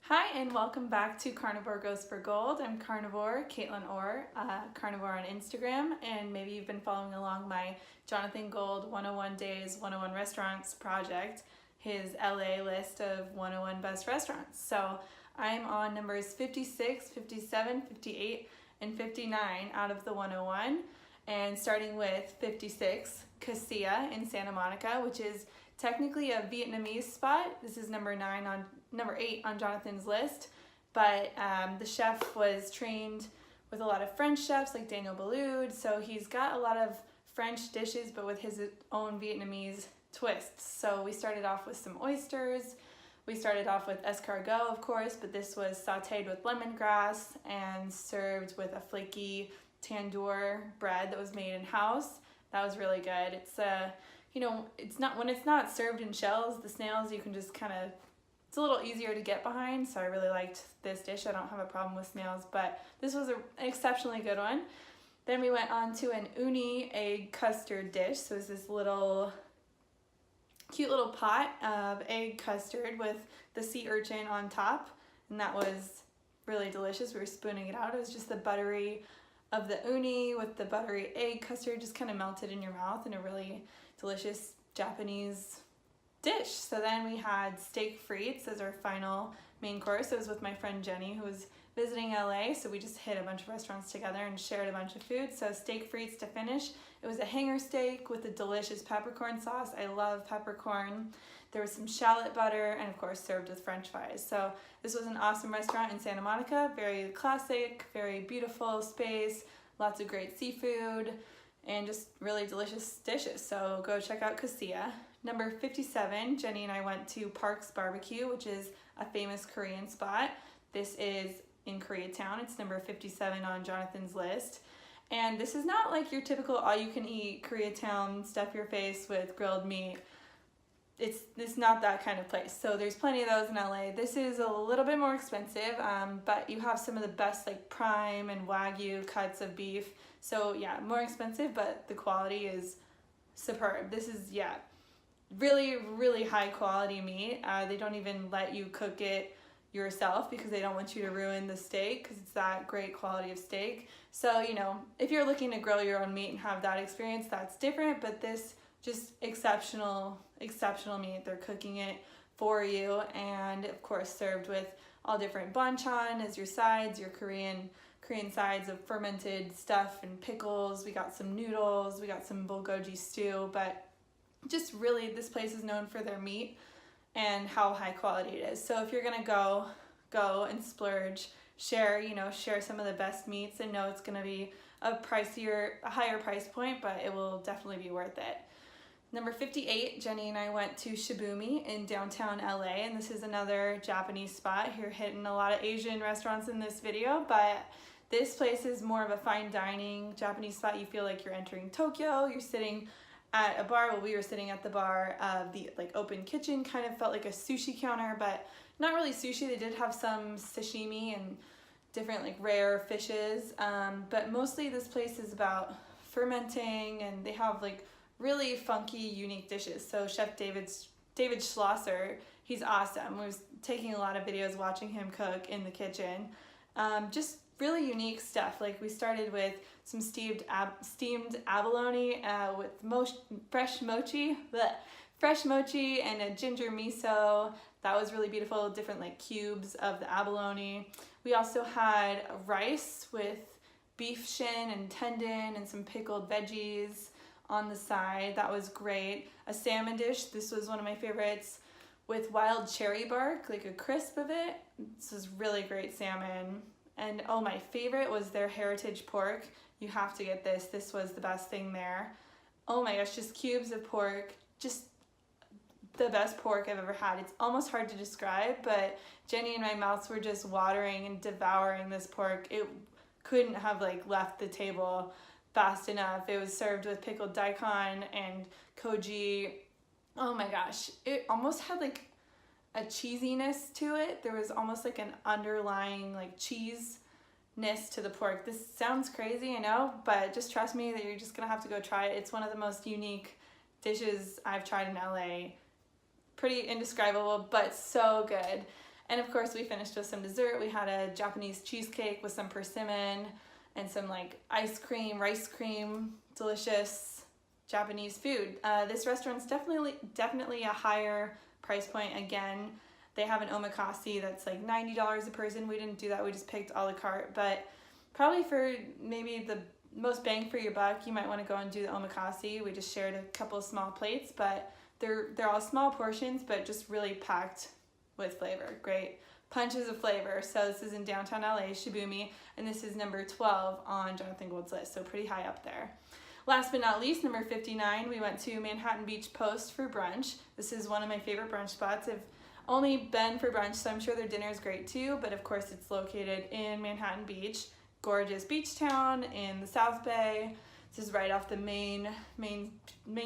Hi and welcome back to Carnivorr Goes for Gold. I'm Carnivorr, Kaitlin Orr, Carnivorr on Instagram, and maybe you've been following along my Jonathan Gold 101 Days, 101 Restaurants project, his LA list of 101 best restaurants. So I'm on numbers 56, 57, 58, and 59 out of the 101, and starting with 56, Cassia in Santa Monica, which is technically a Vietnamese spot. This is number 8 on Jonathan's list, but the chef was trained with a lot of French chefs like Daniel Boulud, so he's got a lot of French dishes but with his own Vietnamese twists. So we started off with some oysters, we started off with escargot of course, but this was sauteed with lemongrass and served with a flaky tandoor bread that was made in house. That was really good. It's when it's not served in shells, the snails, you can just it's a little easier to get behind, so I really liked this dish. I don't have a problem with snails, but this was an exceptionally good one. Then we went on to an uni egg custard dish. So it's this cute little pot of egg custard with the sea urchin on top, and that was really delicious. We were spooning it out. It was just the buttery of the uni with the buttery egg custard just kind of melted in your mouth in a really delicious Japanese dish. So then we had steak frites as our final main course. It was with my friend Jenny, who was visiting LA, so we just hit a bunch of restaurants together and shared a bunch of food. So steak frites to finish. It was a hanger steak with a delicious peppercorn sauce. I love peppercorn. There was some shallot butter and of course served with French fries. So this was an awesome restaurant in Santa Monica, very classic, very beautiful space, lots of great seafood, and just really delicious dishes. So go check out Cassia. Number 57, Jenny and I went to Park's Barbecue, which is a famous Korean spot. This is in Koreatown. It's number 57 on Jonathan's list. And this is not like your typical all-you-can-eat Koreatown, stuff your face with grilled meat. It's not that kind of place. So there's plenty of those in LA. This is a little bit more expensive, but you have some of the best like prime and Wagyu cuts of beef. So yeah, more expensive, but the quality is superb. This is, yeah, really, really high quality meat. They don't even let you cook it yourself because they don't want you to ruin the steak because it's that great quality of steak. So, if you're looking to grill your own meat and have that experience, that's different, but this just exceptional meat. They're cooking it for you, and of course served with all different banchan as your sides, your Korean sides of fermented stuff and pickles. We got some noodles, we got some bulgogi stew, but just really this place is known for their meat and how high quality it is. So if you're gonna go and splurge, share some of the best meats and know it's gonna be a higher price point, but it will definitely be worth it. Number 58, Jenny and I went to Shibumi in downtown LA, and this is another Japanese spot. You're hitting a lot of Asian restaurants in this video, but this place is more of a fine dining Japanese spot. You feel like you're entering Tokyo. You're sitting at a bar. Well, we were sitting at the bar of the open kitchen, kind of felt like a sushi counter, but not really sushi. They did have some sashimi and different rare fishes, but mostly this place is about fermenting, and they have really funky, unique dishes. So Chef David Schlosser, he's awesome. We was taking a lot of videos watching him cook in the kitchen. Just really unique stuff. We started with some steamed abalone with fresh mochi and a ginger miso. That was really beautiful, different cubes of the abalone. We also had rice with beef shin and tendon and some pickled veggies on the side. That was great. A salmon dish. This was one of my favorites with wild cherry bark, a crisp of it. This was really great salmon. And oh, my favorite was their heritage pork. You have to get this. This was the best thing there. Oh my gosh, just cubes of pork. Just the best pork I've ever had. It's almost hard to describe, but Jenny and my mouths were just watering and devouring this pork. It couldn't have left the table fast enough. It was served with pickled daikon and koji. Oh my gosh, it almost had a cheesiness to it. There was almost an underlying cheesiness to the pork. This sounds crazy, I know, but just trust me that you're just gonna have to go try it. It's one of the most unique dishes I've tried in LA. Pretty indescribable, but so good. And of course we finished with some dessert. We had a Japanese cheesecake with some persimmon and some like ice cream, rice cream, delicious Japanese food. This restaurant's definitely a higher price point. Again, they have an omakase that's like $90 a person. We didn't do that, we just picked a la carte, but probably for maybe the most bang for your buck, you might want to go and do the omakase. We just shared a couple of small plates, but they're all small portions, but just really packed with flavor. Great punches of flavor. So this is in downtown LA, Shibumi, and this is number 12 on Jonathan Gould's list, so pretty high up there. Last but not least, number 59, we went to Manhattan Beach Post for brunch. This is one of my favorite brunch spots. I've only been for brunch, so I'm sure their dinner is great too, but of course it's located in Manhattan Beach. Gorgeous beach town in the South Bay. This is right off the main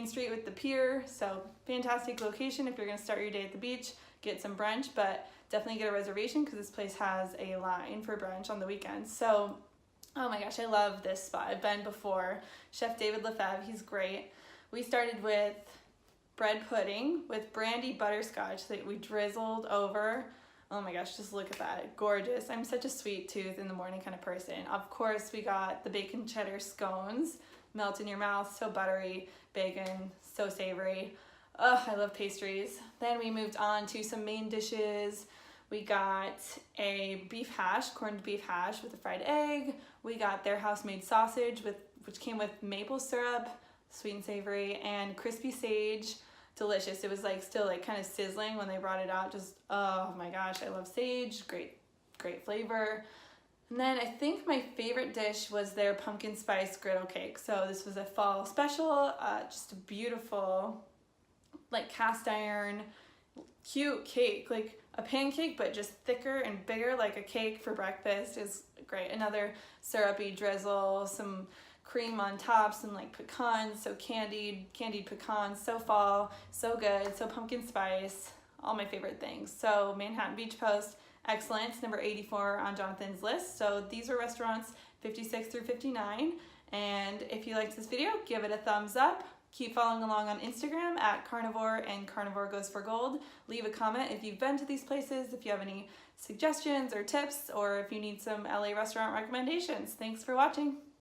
street with the pier, so fantastic location if you're gonna start your day at the beach, get some brunch, but definitely get a reservation because this place has a line for brunch on the weekends. So, oh my gosh, I love this spot. I've been before. Chef David Lefebvre, he's great. We started with bread pudding with brandy butterscotch that we drizzled over. Oh my gosh, just look at that. Gorgeous. I'm such a sweet tooth in the morning kind of person. Of course, we got the bacon cheddar scones. Melt in your mouth, so buttery. Bacon, so savory. Oh, I love pastries. Then we moved on to some main dishes. We got a beef hash, corned beef hash with a fried egg. We got their house-made sausage, which came with maple syrup, sweet and savory, and crispy sage. Delicious. It was like still like kind of sizzling when they brought it out. Just, oh my gosh, I love sage. Great flavor. And then I think my favorite dish was their pumpkin spice griddle cake. So this was a fall special, just a beautiful like cast iron, cute cake, like a pancake, but just thicker and bigger, like a cake for breakfast is great. Another syrupy drizzle, some cream on top, some like pecans, so candied pecans, so fall, so good, so pumpkin spice, all my favorite things. So Manhattan Beach Post, excellent. It's number 84 on Jonathan's list. So these are restaurants 56 through 59. And if you liked this video, give it a thumbs up. Keep following along on Instagram at Carnivorr and Carnivorr Goes for Gold. Leave a comment if you've been to these places, if you have any suggestions or tips, or if you need some LA restaurant recommendations. Thanks for watching.